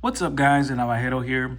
What's up, guys? And Navajero here.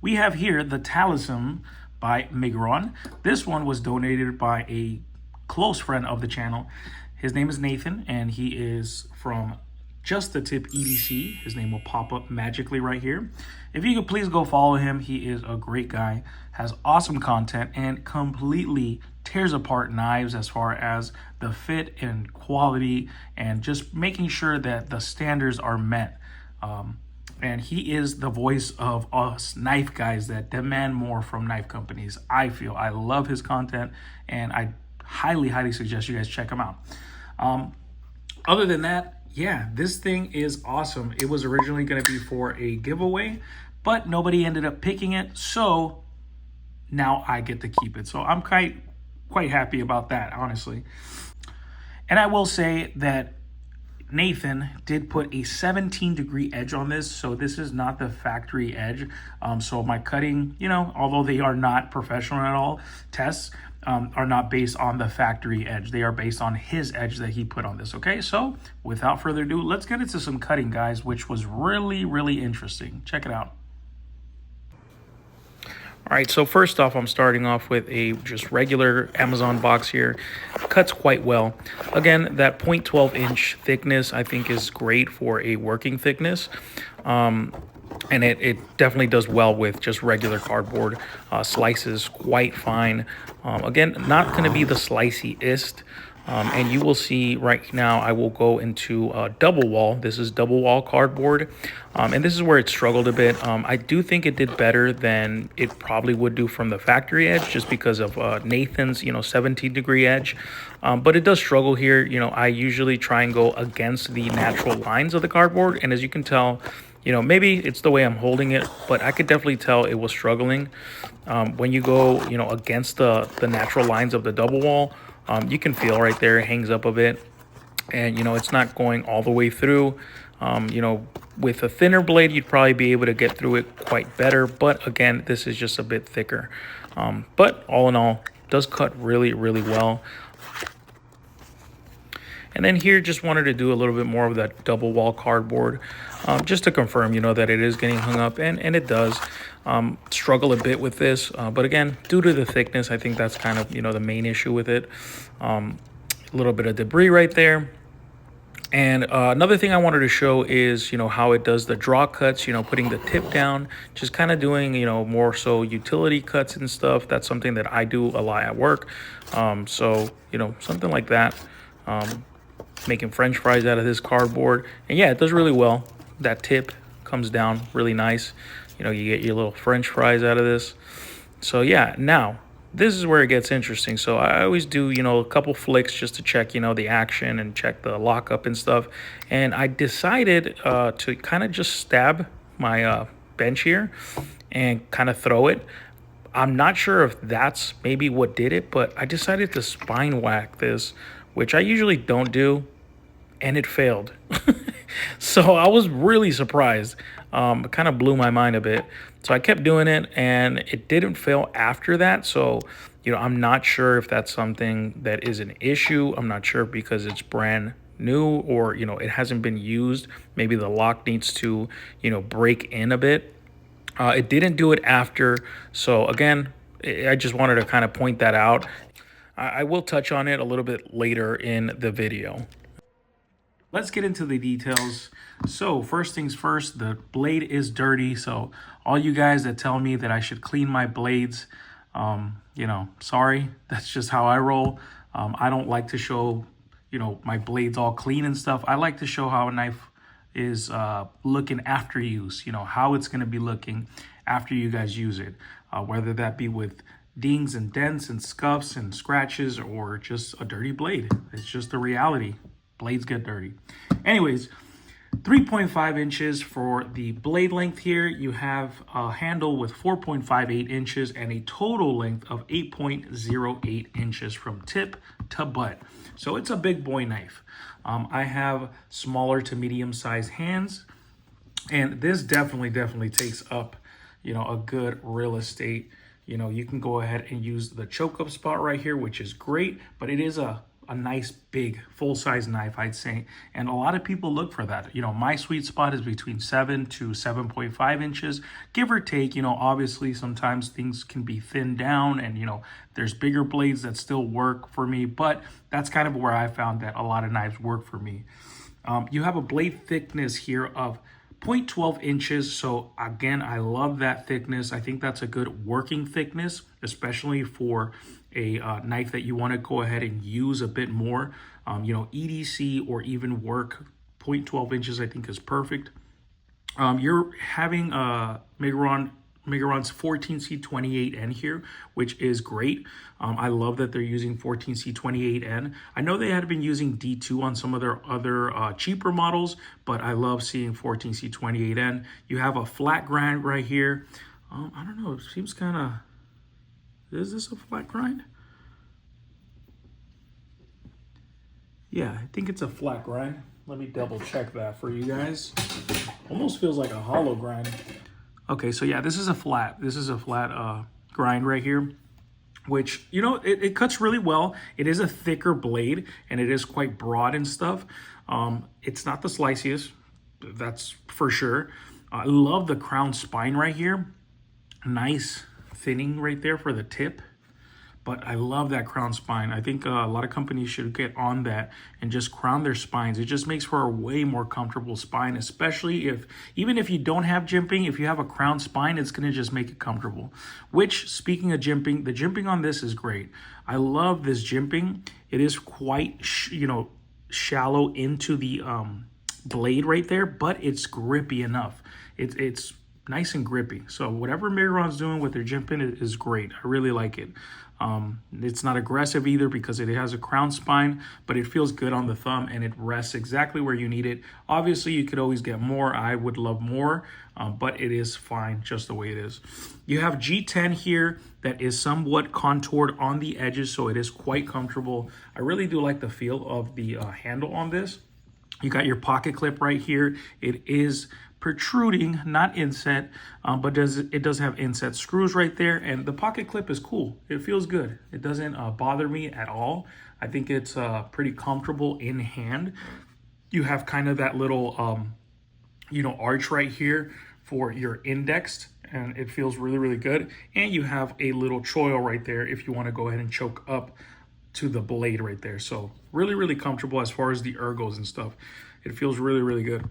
We have here the Talism by Miguron. This one was donated by a close friend of the channel. His name is Nathan, and he is from Just the Tip EDC. His name will pop up magically right here. If you could please go follow him, he is a great guy, has awesome content, and completely tears apart knives as far as the fit and quality and just making sure that the standards are met. And he is the voice of us knife guys that demand more from knife companies. I love his content, and I highly suggest you guys check him out. Other than that, yeah, this thing is awesome. It was originally going to be for a giveaway, but nobody ended up picking it, so now I get to keep it. So I'm quite happy about that, honestly. And I will say that Nathan did put a 17-degree edge on this, so this is not the factory edge. So my cutting, although they are not professional at all, tests are not based on the factory edge. They are based on his edge that he put on this, okay? So without further ado, let's get into some cutting, guys, which was really interesting. Check it out. All right, so first off, I'm starting off with a just regular Amazon box here. Cuts quite well. Again, that 0.12 inch thickness I think is great for a working thickness. And it definitely does well with just regular cardboard. Slices quite fine. Again, not going to be the sliceyest. And you will see right now I will go into double wall. This is double wall cardboard. And this is where it struggled a bit. I do think it did better than it probably would do from the factory edge just because of Nathan's 17-degree edge. But it does struggle here. I usually try and go against the natural lines of the cardboard. And as you can tell, maybe it's the way I'm holding it, but I could definitely tell it was struggling. When you go, against the natural lines of the double wall, you can feel right there it hangs up a bit, and it's not going all the way through. With a thinner blade you'd probably be able to get through it quite better, but again, this is just a bit thicker. But all in all, does cut really well. And then here, just wanted to do a little bit more of that double wall cardboard, just to confirm, that it is getting hung up, and it does. Struggle a bit with this, but again, due to the thickness, I think that's kind of, the main issue with it. A little bit of debris right there. And another thing I wanted to show is, how it does the draw cuts, putting the tip down, just kind of doing, more so utility cuts and stuff. That's something that I do a lot at work. So, something like that. Making French fries out of this cardboard. And yeah, it does really well. That tip comes down really nice. You get your little French fries out of this. So yeah, now this is where it gets interesting. So I always do, a couple flicks just to check, the action and check the lockup and stuff. And I decided to kind of just stab my bench here and kind of throw it. I'm not sure if that's maybe what did it, but I decided to spine whack this, which I usually don't do, and it failed. So I was really surprised. It kind of blew my mind a bit. So I kept doing it, and it didn't fail after that. So, I'm not sure if that's something that is an issue. I'm not sure because it's brand new or, it hasn't been used. Maybe the lock needs to, break in a bit. It didn't do it after. So again, I just wanted to kind of point that out. I will touch on it a little bit later in the video. Let's get into the details. So first things first, the blade is dirty. So all you guys that tell me that I should clean my blades, sorry, that's just how I roll. I don't like to show, my blades all clean and stuff. I like to show how a knife is looking after use, how it's going to be looking after you guys use it, whether that be with dings and dents and scuffs and scratches or just a dirty blade. It's just the reality. Blades get dirty. Anyways, 3.5 inches for the blade length here. You have a handle with 4.58 inches and a total length of 8.08 inches from tip to butt. So it's a big boy knife. I have smaller to medium sized hands, and this definitely takes up, a good real estate. You can go ahead and use the choke up spot right here, which is great, but it is a a nice big full-size knife, I'd say. And a lot of people look for that. My sweet spot is between 7 to 7.5 inches, give or take. Obviously sometimes things can be thinned down, and there's bigger blades that still work for me, but that's kind of where I found that a lot of knives work for me. You have a blade thickness here of 0.12 inches. So again, I love that thickness. I think that's a good working thickness, especially for a knife that you want to go ahead and use a bit more. EDC or even work, 0.12 inches I think is perfect. You're having Miguron's 14C28N here, which is great. I love that they're using 14C28N. I know they had been using D2 on some of their other cheaper models, but I love seeing 14C28N. You have a flat grind right here. I don't know, it seems kind of, is this a flat grind? Yeah, I think it's a flat grind. Let me double check that for you guys. Almost feels like a hollow grind. Okay, so yeah, this is a flat grind right here, which, it cuts really well. It is a thicker blade, and it is quite broad and stuff. It's not the sliciest, that's for sure. I love the crown spine right here. Nice thinning right there for the tip. But I love that crown spine. I think a lot of companies should get on that and just crown their spines. It just makes for a way more comfortable spine, especially even if you don't have jimping, if you have a crown spine, it's gonna just make it comfortable. Which, speaking of jimping, the jimping on this is great. I love this jimping. It is quite, shallow into the blade right there, but it's grippy enough. It's nice and grippy. So whatever Miguron's doing with their jimping is great. I really like it. It's not aggressive either because it has a crown spine, but it feels good on the thumb and it rests exactly where you need it. Obviously, you could always get more. I would love more, but it is fine just the way it is. You have G10 here that is somewhat contoured on the edges, so it is quite comfortable. I really do like the feel of the handle on this. You got your pocket clip right here. It is protruding, not inset, but it does have inset screws right there, and the pocket clip is cool. It feels good. It doesn't bother me at all. I think it's pretty comfortable in hand. You have kind of that little arch right here for your index, and it feels really, really good. And you have a little choil right there if you want to go ahead and choke up to the blade right there. So really, really comfortable as far as the ergos and stuff. It feels really, really good.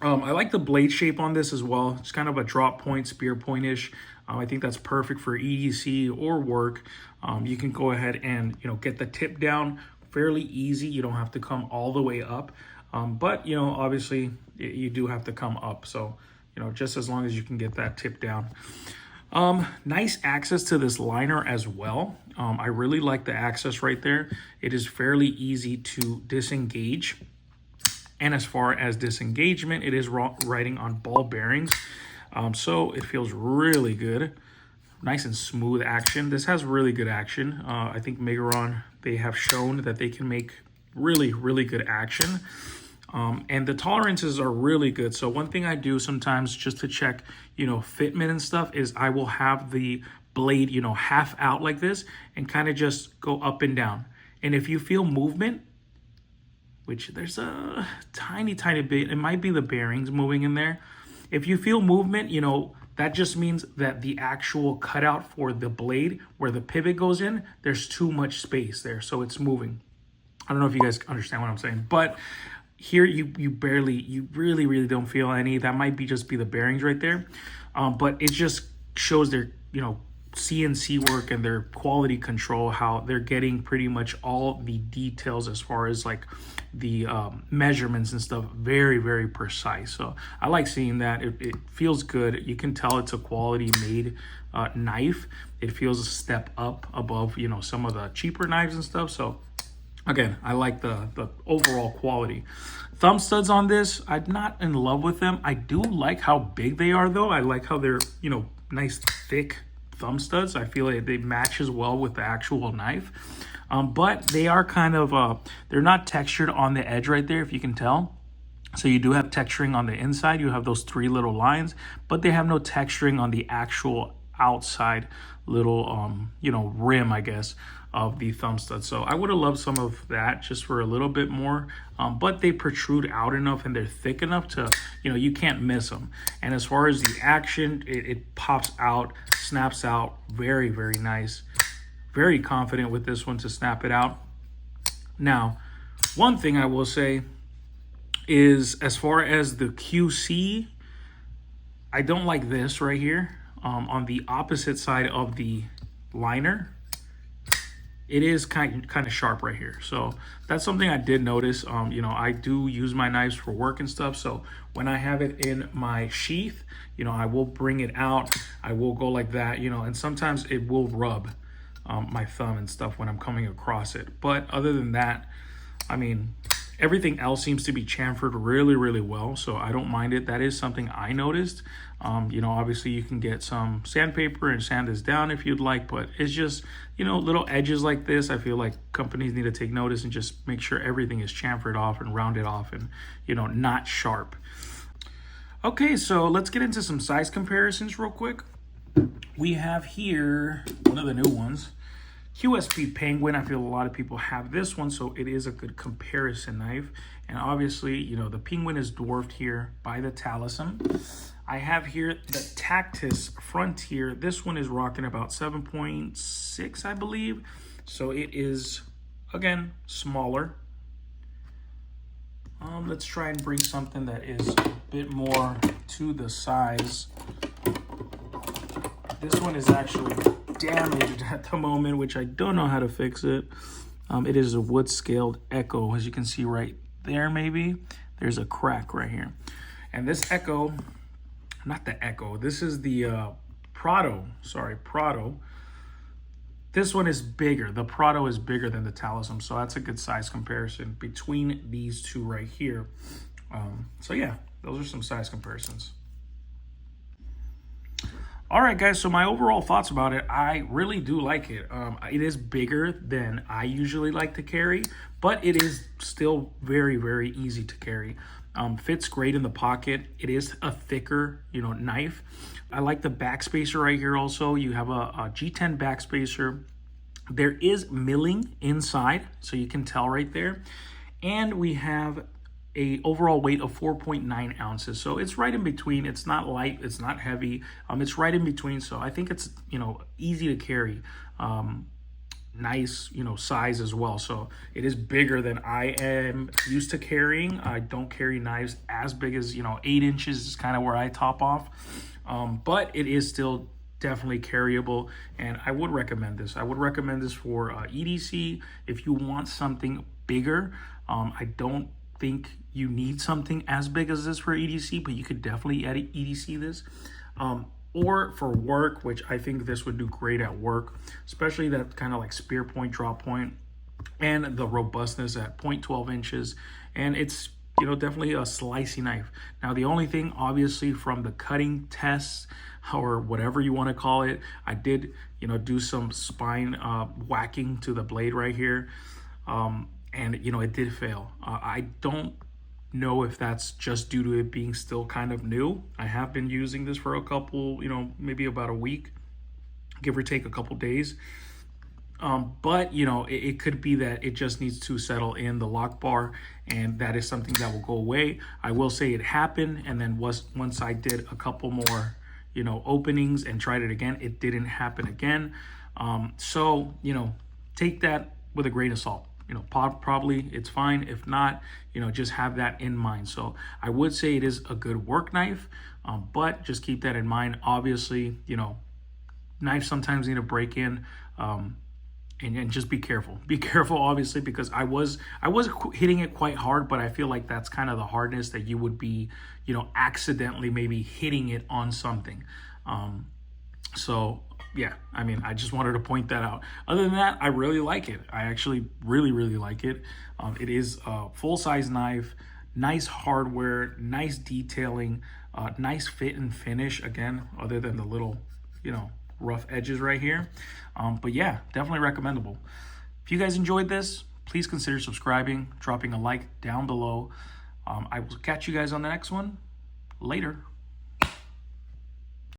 I like the blade shape on this as well. It's kind of a drop point, spear point-ish. I think that's perfect for EDC or work. You can go ahead and get the tip down fairly easy. You don't have to come all the way up, but obviously you do have to come up. So just as long as you can get that tip down. Nice access to this liner as well. I really like the access right there. It is fairly easy to disengage. And as far as disengagement, it is riding on ball bearings. So it feels really good. Nice and smooth action. This has really good action. I think Miguron, they have shown that they can make really, really good action. And the tolerances are really good. So one thing I do sometimes just to check, fitment and stuff is I will have the blade, half out like this and kind of just go up and down. And if you feel movement, which there's a tiny bit, it might be the bearings moving in there. If you feel movement, that just means that the actual cutout for the blade where the pivot goes in, there's too much space there, so it's moving. I don't know if you guys understand what I'm saying, but here you really don't feel any. That might just be the bearings right there, but it just shows their CNC work and their quality control, how they're getting pretty much all the details as far as like the measurements and stuff very, very precise. So I like seeing that. It feels good. You can tell it's a quality made knife. It feels a step up above some of the cheaper knives and stuff. So again, I like the overall quality. Thumb studs on this, I'm not in love with them. I do like how big they are though. I like how they're nice thick thumb studs. I feel like they match as well with the actual knife, but they are kind of they're not textured on the edge right there, if you can tell. So you do have texturing on the inside. You have those 3 little lines, but they have no texturing on the actual outside little rim, I guess. of the thumb stud. So I would have loved some of that just for a little bit more, but they protrude out enough and they're thick enough to, you can't miss them. And as far as the action, it pops out, snaps out, very, very nice. Very confident with this one to snap it out. Now, one thing I will say is, as far as the QC, I don't like this right here. On the opposite side of the liner, it is kind of sharp right here. So that's something I did notice. I do use my knives for work and stuff. So when I have it in my sheath, I will bring it out. I will go like that, and sometimes it will rub my thumb and stuff when I'm coming across it. But other than that, I mean, everything else seems to be chamfered really, really well, so I don't mind it. That is something I noticed. Obviously you can get some sandpaper and sand this down if you'd like, but it's just, little edges like this, I feel like companies need to take notice and just make sure everything is chamfered off and rounded off and, not sharp. Okay, so let's get into some size comparisons real quick. We have here one of the new ones, QSP Penguin. I feel a lot of people have this one, so it is a good comparison knife. And obviously, the Penguin is dwarfed here by the Talism. I have here the Tactis Frontier. This one is rocking about 7.6, I believe. So it is, again, smaller. Let's try and bring something that is a bit more to the size. This one is actually damaged at the moment, which I don't know how to fix it. It is a wood scaled Echo, as you can see right there. Maybe there's a crack right here. And this Echo, not the Echo, this is the Prado. This one is bigger. The Prado is bigger than the Talism, so that's a good size comparison between these two right here. So yeah, those are some size comparisons. All right, guys, so my overall thoughts about it, I really do like it. It is bigger than I usually like to carry, but it is still very, very easy to carry. Fits great in the pocket. It is a thicker, knife. I like the backspacer right here also. You have a G10 backspacer. There is milling inside, so you can tell right there. And we have a overall weight of 4.9 ounces. So it's right in between. It's not light, it's not heavy. It's right in between. So I think it's, easy to carry. Nice, size as well. So it is bigger than I am used to carrying. I don't carry knives as big as, 8 inches is kind of where I top off. But it is still definitely carryable, and I would recommend this. I would recommend this for EDC. If you want something bigger, I don't think you need something as big as this for EDC, but you could definitely EDC this. Or for work, which I think this would do great at work, especially that kind of like spear point, drop point, and the robustness at 0.12 inches. And it's, definitely a slicey knife. Now, the only thing, obviously, from the cutting tests or whatever you want to call it, I did, do some spine whacking to the blade right here. And, it did fail. I don't know if that's just due to it being still kind of new. I have been using this for a couple, maybe about a week, give or take a couple days. But, it could be that it just needs to settle in the lock bar, and that is something that will go away. I will say it happened, and then once I did a couple more, openings and tried it again, it didn't happen again. So, take that with a grain of salt. Probably it's fine. If not, just have that in mind. So I would say it is a good work knife, but just keep that in mind. Obviously, knives sometimes need to break in, and just be careful. Be careful, obviously, because I was hitting it quite hard, but I feel like that's kind of the hardness that you would be, accidentally maybe hitting it on something. So yeah, I mean, I just wanted to point that out. Other than that, I really like it. I actually really, really like it. It is a full-size knife, nice hardware, nice detailing, nice fit and finish, again, other than the little, rough edges right here. But yeah, definitely recommendable. If you guys enjoyed this, please consider subscribing, dropping a like down below. I will catch you guys on the next one. Later.